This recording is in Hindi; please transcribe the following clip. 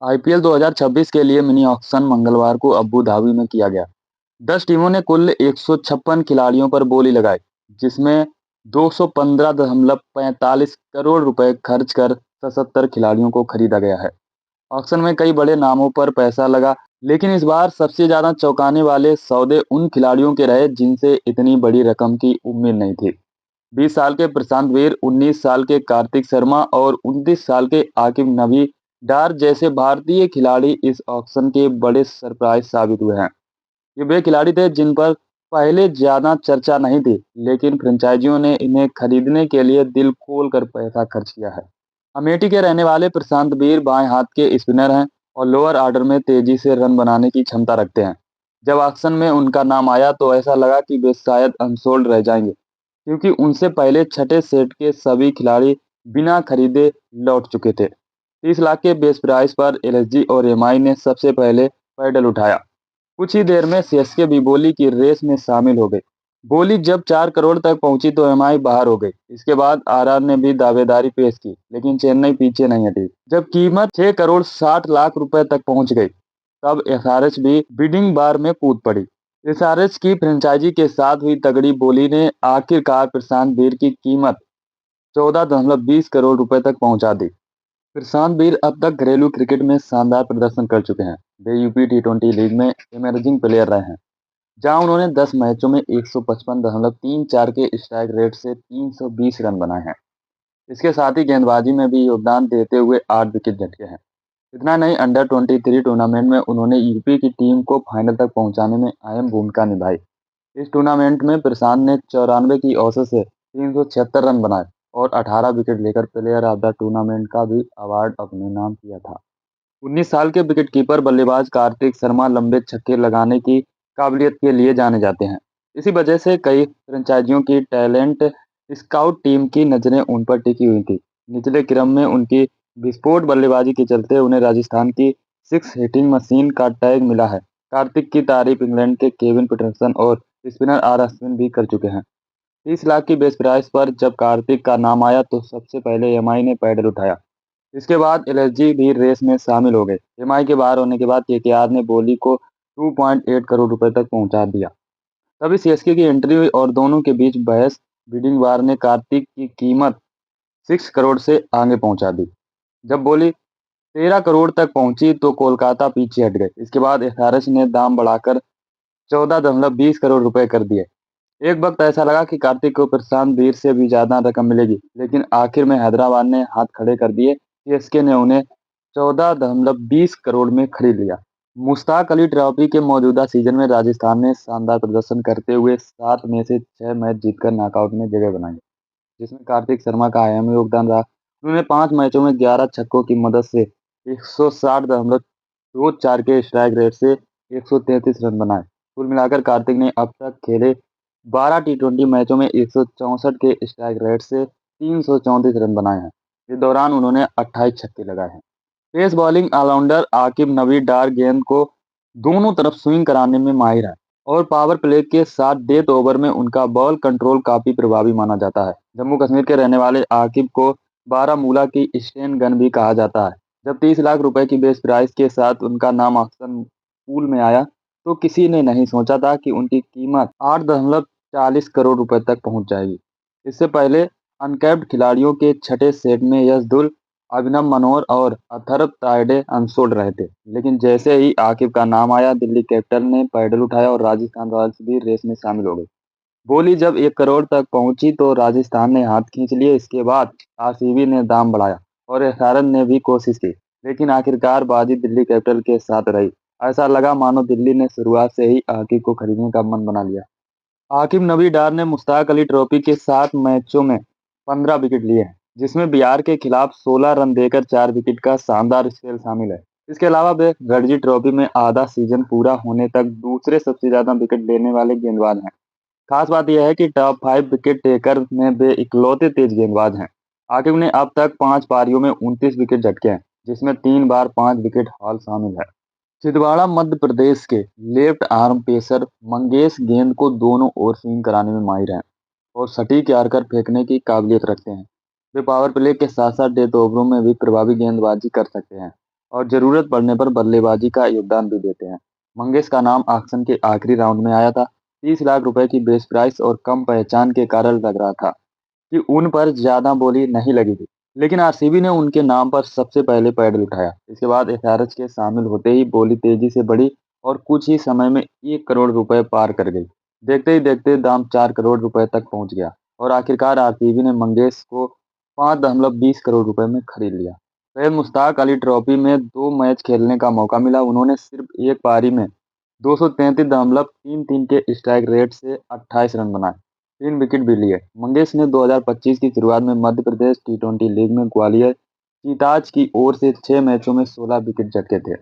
आईपीएल 2026 के लिए मिनी ऑक्शन मंगलवार को अबू धाबी में किया गया। 10 टीमों ने कुल 156 खिलाड़ियों पर बोली लगाई, जिसमें 215.45 करोड़ रुपए खर्च कर 77 खिलाड़ियों को खरीदा गया है। ऑक्शन में कई बड़े नामों पर पैसा लगा, लेकिन इस बार सबसे ज्यादा चौंकाने वाले सौदे उन खिलाड़ियों के रहे जिनसे इतनी बड़ी रकम की उम्मीद नहीं थी। 20 साल के प्रशांत वीर, 19 साल के कार्तिक शर्मा और 29 साल के आकिब नवी डार जैसे भारतीय खिलाड़ी इस ऑक्शन के बड़े सरप्राइज साबित हुए हैं। ये वे खिलाड़ी थे जिन पर पहले ज्यादा चर्चा नहीं थी, लेकिन फ्रेंचाइजियों ने इन्हें खरीदने के लिए दिल खोल कर पैसा खर्च किया है। अमेठी के रहने वाले प्रशांत वीर बाएं हाथ के स्पिनर हैं और लोअर ऑर्डर में तेजी से रन बनाने की क्षमता रखते हैं। जब ऑक्शन में उनका नाम आया तो ऐसा लगा कि वे शायद अनसोल्ड रह जाएंगे, क्योंकि उनसे पहले छठे सेट के सभी खिलाड़ी बिना खरीदे लौट चुके थे। 30 लाख के बेस प्राइस पर एलएसजी और एमआई ने सबसे पहले पैडल उठाया। कुछ ही देर में सीएसके भी बोली की रेस में शामिल हो गई। बोली जब 4 करोड़ तक पहुंची तो एमआई बाहर हो गई। इसके बाद आरआर ने भी दावेदारी पेश की, लेकिन चेन्नई पीछे नहीं हटी। जब कीमत 6 करोड़ 60 लाख रुपए तक पहुंच गई, तब एसआरएच भी बिडिंग बार में कूद पड़ी। एसआरएच की फ्रेंचाइजी के साथ हुई तगड़ी बोली ने आखिरकार प्रशांत वीर की कीमत 14.20 करोड़ रुपए तक पहुंचा दी। प्रशांत वीर अब तक घरेलू क्रिकेट में शानदार प्रदर्शन कर चुके हैं। वे यूपी टी20 लीग में इमर्जिंग प्लेयर रहे हैं, जहां उन्होंने 10 मैचों में 155.34 के स्ट्राइक रेट से 320 रन बनाए हैं। इसके साथ ही गेंदबाजी में भी योगदान देते हुए 8 विकेट झटके हैं। इतना नहीं, अंडर 23 टूर्नामेंट में उन्होंने यूपी की टीम को फाइनल तक पहुंचाने में अहम भूमिका निभाई। इस टूर्नामेंट में प्रशांत ने 94 की औसत से 376 रन बनाए और 18 विकेट लेकर प्लेयर ऑफ द टूर्नामेंट का भी अवार्ड अपने नाम किया था। 19 साल के विकेटकीपर बल्लेबाज कार्तिक शर्मा लंबे छक्के लगाने की काबिलियत के लिए जाने जाते हैं। इसी वजह से कई फ्रेंचाइजियों की टैलेंट स्काउट टीम की नज़रें उन पर टिकी हुई थी। निचले क्रम में उनकी विस्फोट बल्लेबाजी के चलते उन्हें राजस्थान की सिक्स हिटिंग मशीन का टैग मिला है। कार्तिक की तारीफ इंग्लैंड के केविन पीटरसन और स्पिनर आर अश्विन भी कर चुके हैं। 30 लाख की बेस प्राइस पर जब कार्तिक का नाम आया तो सबसे पहले एमआई ने पैडल उठाया। इसके बाद एलएसजी भी रेस में शामिल हो गए। एमआई के बाहर होने के बाद केकेआर ने बोली को 2.8 करोड़ रुपए तक पहुंचा दिया। तभी सीएसके की एंट्री हुई और दोनों के बीच बहस। बिडिंग वार ने कार्तिक की कीमत 6 करोड़ से आगे पहुंचा दी। जब बोली 13 करोड़ तक पहुंची तो कोलकाता पीछे हट गए। इसके बाद एसआरएच ने दाम बढ़ाकर 14.20 करोड़ रुपए कर दिए। एक वक्त ऐसा लगा कि कार्तिक को प्रशांत वीर से भी ज्यादा रकम मिलेगी, लेकिन आखिर में हैदराबाद ने हाथ खड़े कर दिए। सीएसके ने उन्हें 14.20 करोड़ में खरीद लिया। मुश्ताक अली ट्रॉफी के मौजूदा सीजन में राजस्थान ने शानदार प्रदर्शन करते हुए 7 में से 6 मैच जीतकर नॉकआउट में जगह बनाई, जिसमें कार्तिक शर्मा का अहम योगदान रहा। उन्होंने 5 मैचों में 11 छक्कों की मदद से 160.24 के स्ट्राइक रेट से 133 रन बनाए। कुल मिलाकर कार्तिक ने अब तक खेले 12 टी20 मैचों में 164 के स्ट्राइक रेट से 334 रन बनाए हैं। इस दौरान उन्होंने 28 छक्के लगाए हैं। पेस बॉलिंग ऑलराउंडर आकिब नवी डार गेंद को दोनों तरफ स्विंग कराने में माहिर है और पावर प्ले के साथ डेथ ओवर में उनका बॉल कंट्रोल काफी प्रभावी माना जाता है। जम्मू कश्मीर के रहने वाले आकिब को बारामूला की स्टेन गन भी कहा जाता है। जब 30 लाख रुपए की बेस प्राइस के साथ उनका नाम ऑक्शन पूल में आया तो किसी ने नहीं सोचा था कि उनकी कीमत 8.40 करोड़ रुपए तक पहुंच जाएगी। इससे पहले अनकैप्ड खिलाड़ियों के छठे सेट में यशदुल, अभिनव मनोहर और अथर्व तायडे अनसोल्ड रहे थे, लेकिन जैसे ही आकिब का नाम आया दिल्ली कैपिटल ने पैडल उठाया और राजस्थान रॉयल्स भी रेस में शामिल हो गई। बोली जब 1 करोड़ तक पहुंची तो राजस्थान ने हाथ खींच लिए। इसके बाद आरसीबी ने दाम बढ़ाया और एसआरएच ने भी कोशिश की, लेकिन आखिरकार बाजी दिल्ली कैपिटल के साथ रही। ऐसा लगा मानो दिल्ली ने शुरुआत से ही आकिब को खरीदने का मन बना लिया। आकिब नवी डार ने मुश्ताक अली ट्रॉफी के 7 मैचों में 15 विकेट लिए हैं, जिसमें बिहार के खिलाफ 16 रन देकर 4 विकेट का शानदार स्पेल शामिल है। इसके अलावा वे रणजी ट्रॉफी में आधा सीजन पूरा होने तक दूसरे सबसे ज्यादा विकेट लेने वाले गेंदबाज हैं। खास बात यह है कि टॉप 5 विकेट टेकर में वे इकलौते तेज गेंदबाज हैं। आकिब ने अब तक 5 पारियों में 29 विकेट झटके हैं, जिसमें 3 बार 5 विकेट हाल शामिल है। छिंदवाड़ा मध्य प्रदेश के लेफ्ट आर्म पेसर मंगेश गेंद को दोनों ओर स्विंग कराने में माहिर हैं और सटीक यार्कर फेंकने की काबिलियत रखते हैं। वे पावर प्ले के साथ साथ डेथ ओवरों में भी प्रभावी गेंदबाजी कर सकते हैं। और ज़रूरत पड़ने पर बल्लेबाजी का योगदान भी देते हैं। मंगेश का नाम ऑक्शन के आखिरी राउंड में आया था। 30 लाख रुपए की बेस प्राइस और कम पहचान के कारण लग रहा था कि उन पर ज़्यादा बोली नहीं लगी थी। लेकिन आरसीबी ने उनके नाम पर सबसे पहले पैडल उठाया। इसके बाद एसआरएच के शामिल होते ही बोली तेजी से बढ़ी और कुछ ही समय में 1 करोड़ रुपए पार कर गई। देखते ही देखते दाम 4 करोड़ रुपए तक पहुंच गया और आखिरकार आरसीबी ने मंगेश को 5.20 करोड़ रुपए में खरीद लिया। सैयद मुश्ताक अली ट्रॉफी में 2 मैच खेलने का मौका मिला। उन्होंने सिर्फ एक पारी में 233.33 के स्ट्राइक रेट से 28 रन बनाए, 3 विकेट भी लिए। मंगेश ने 2025 की शुरुआत में मध्य प्रदेश टी20 लीग में ग्वालियर चीताज की ओर से 6 मैचों में 16 विकेट झटके थे।